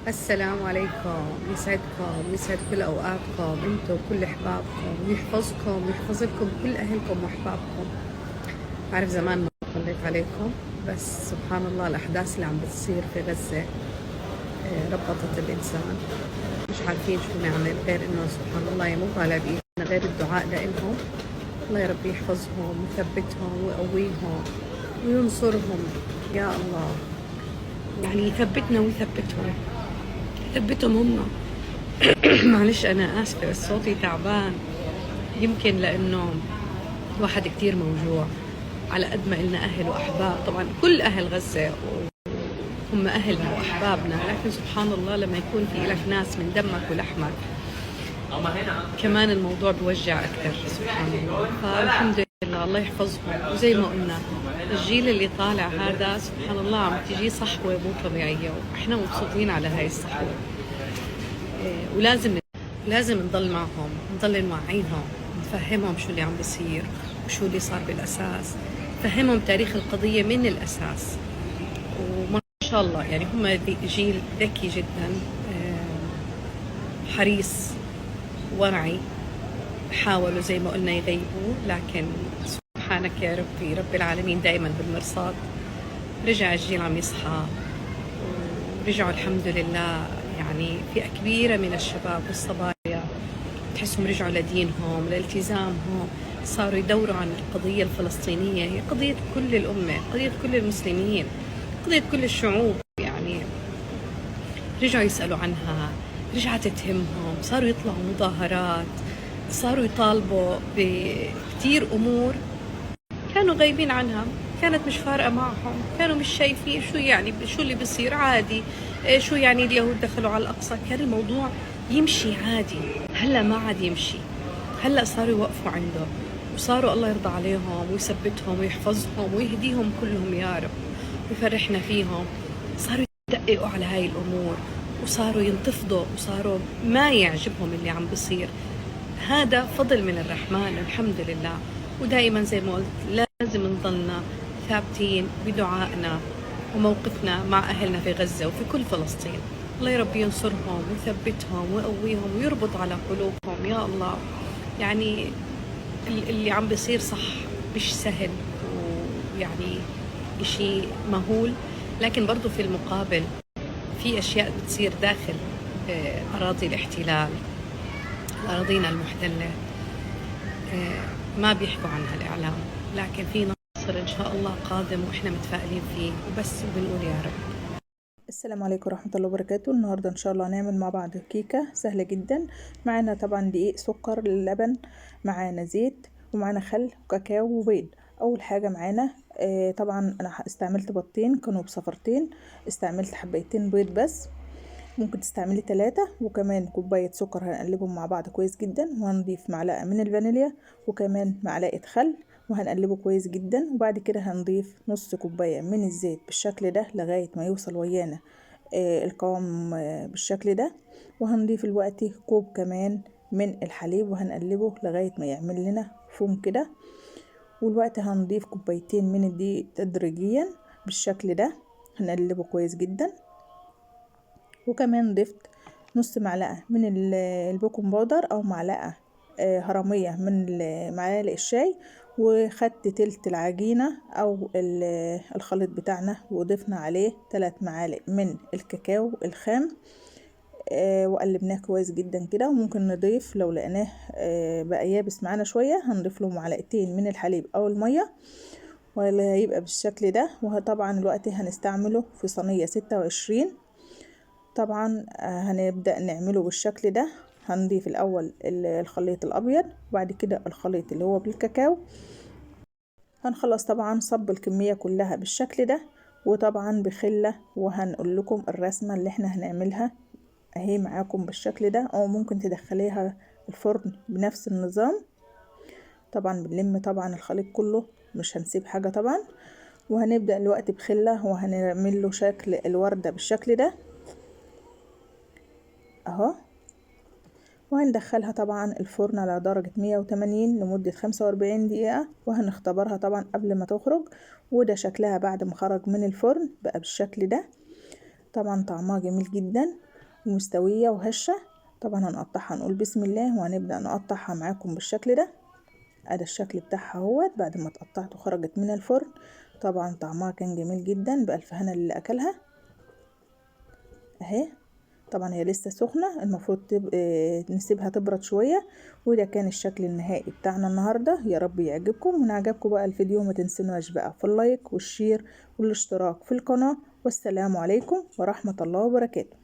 السلام عليكم. يسعد كل أوقاتكم انتم كل أحبابكم، ويحفظكم ويحفظ لكم كل أهلكم وأحبابكم. بعرف زمان ما طليت عليكم، بس سبحان الله الأحداث اللي عم بتصير في غزة ربطت الإنسان. مش عارفين شو نعمل غير إنه سبحان الله يمر على بإيدنا غير الدعاء لإلهم. الله يا رب يحفظهم ويثبتهم ويقويهم وينصرهم يا الله. يعني يثبتنا ويثبتهم، ثبتهم هم. معلش أنا آسفة بس صوتي تعبان، يمكن لأنه الواحد كتير موجوع. على قد ما إلنا أهل وأحباب، طبعا كل أهل غزة هم أهلنا وأحبابنا، لكن سبحان الله لما يكون في لك ناس من دمك ولحمك كمان الموضوع بوجع أكثر. سبحان الله، فالحمد لله الله يحفظهم. وزي ما قلنا الجيل اللي طالع هذا سبحان الله عم تجي صحوة مو طبيعية، وإحنا مبسوطين على هاي الصحوة. ولازم نضل معهم، نضل نوعيهم، نفهمهم شو اللي عم بيصير وشو اللي صار بالأساس، نفهمهم تاريخ القضية من الأساس. وما شاء الله يعني هم جيل ذكي جدا، حريص ورعي. حاولوا زي ما قلنا يغيبوا، لكن سبحانك يا ربي رب العالمين دائما بالمرصاد. رجع الجيل عم يصحى، ورجعوا الحمد لله. يعني فئة كبيرة من الشباب والصبايا تحسهم رجعوا لدينهم لالتزامهم، صاروا يدوروا عن القضية الفلسطينية. هي قضية كل الأمة، قضية كل المسلمين، قضية كل الشعوب. يعني رجعوا يسألوا عنها، رجعت تهمهم، صاروا يطلعوا مظاهرات، صاروا يطالبوا بكتير أمور كانوا غايبين عنها، كانت مش فارقة معهم، كانوا مش شايفين شو يعني شو اللي بيصير عادي. شو يعني اليهود دخلوا على الأقصى، كان الموضوع يمشي عادي. هلا ما عاد يمشي، هلا صاروا يوقفوا عنده، وصاروا الله يرضى عليهم ويثبتهم ويحفظهم ويهديهم كلهم يا رب ويفرحنا فيهم. صاروا يدققوا على هاي الأمور، وصاروا ينتفضوا، وصاروا ما يعجبهم اللي عم بيصير. هذا فضل من الرحمن الحمد لله. ودائما زي ما قلت لازم نضلنا ثابتين بدعائنا وموقفنا مع أهلنا في غزة وفي كل فلسطين. الله يا رب ينصرهم ويثبتهم ويقويهم ويربط على قلوبهم يا الله. يعني اللي عم بيصير صح مش سهل، ويعني إشي مهول، لكن برضو في المقابل في أشياء بتصير داخل أراضي الاحتلال، أراضينا المحتلة، ما بيحكوا عنها الإعلام، لكن في نصر إن شاء الله قادم وإحنا متفائلين فيه وبس بنقول يا رب. السلام عليكم ورحمة الله وبركاته. النهاردة ان شاء الله هنعمل مع بعض كيكة سهلة جدا. معانا طبعا دقيق، سكر، لبن، معانا زيت، ومعانا خل وكاكاو وبيض. اول حاجة معانا طبعا انا استعملت بيضتين كانوا بصفرتين، استعملت حبيتين بيض بس، ممكن تستعملي 3، وكمان كوباية سكر هنقلبهم مع بعض كويس جدا، وهنضيف معلقة من الفانيليا وكمان معلقة خل وهنقلبه كويس جدا. وبعد كده هنضيف نص كوباية من الزيت بالشكل ده لغاية ما يوصل ويانا القوام بالشكل ده. وهنضيف الوقت كوب كمان من الحليب وهنقلبه لغاية ما يعمل لنا فوم كده. والوقت هنضيف كوبايتين من الدقيق تدريجيا بالشكل ده، هنقلبه كويس جدا. وكمان ضفت نص معلقة من البيكنج باودر او معلقة هرمية من معالق الشاي، وخدت تلت العجينة او الخليط بتاعنا، وضفنا عليه 3 معالق من الكاكاو الخام وقلبناه كويس جدا كده. وممكن نضيف لو لقيناه بقى يابس معانا شوية هنضيف له معلقتين من الحليب او المية، وهيبقى بالشكل ده. وطبعا الوقت هنستعمله في صينية 26. طبعا هنبدأ نعمله بالشكل ده. هنضيف الأول الخليط الأبيض، وبعد كده الخليط اللي هو بالكاكاو. هنخلص طبعا صب الكمية كلها بالشكل ده، وطبعا بخلة. وهنقول لكم الرسمة اللي احنا هنعملها اهي معاكم بالشكل ده، او ممكن تدخليها الفرن بنفس النظام. طبعا بنلم طبعا الخليط كله، مش هنسيب حاجة طبعا. وهنبدأ الوقت بخلة وهنعمل له شكل الوردة بالشكل ده اهو. وهندخلها طبعا الفرن على درجة 180 لمدة 45 دقيقة، وهنختبرها طبعا قبل ما تخرج. وده شكلها بعد ما خرج من الفرن بقى بالشكل ده. طبعا طعمها جميل جدا. ومستوية وهشة. طبعا هنقطعها، نقول بسم الله وهنبدأ نقطعها معاكم بالشكل ده. ادي الشكل بتاعها اهوت بعد ما اتقطعت وخرجت من الفرن. طبعا طعمها كان جميل جدا، بألف هنا اللي اكلها اهي. طبعا هي لسه سخنة، المفروض نسيبها تبرد شوية. وده كان الشكل النهائي بتاعنا النهاردة. يا رب يعجبكم، وإن عجبكم بقى الفيديو ما تنسوناش بقى في اللايك والشير والاشتراك في القناة. والسلام عليكم ورحمة الله وبركاته.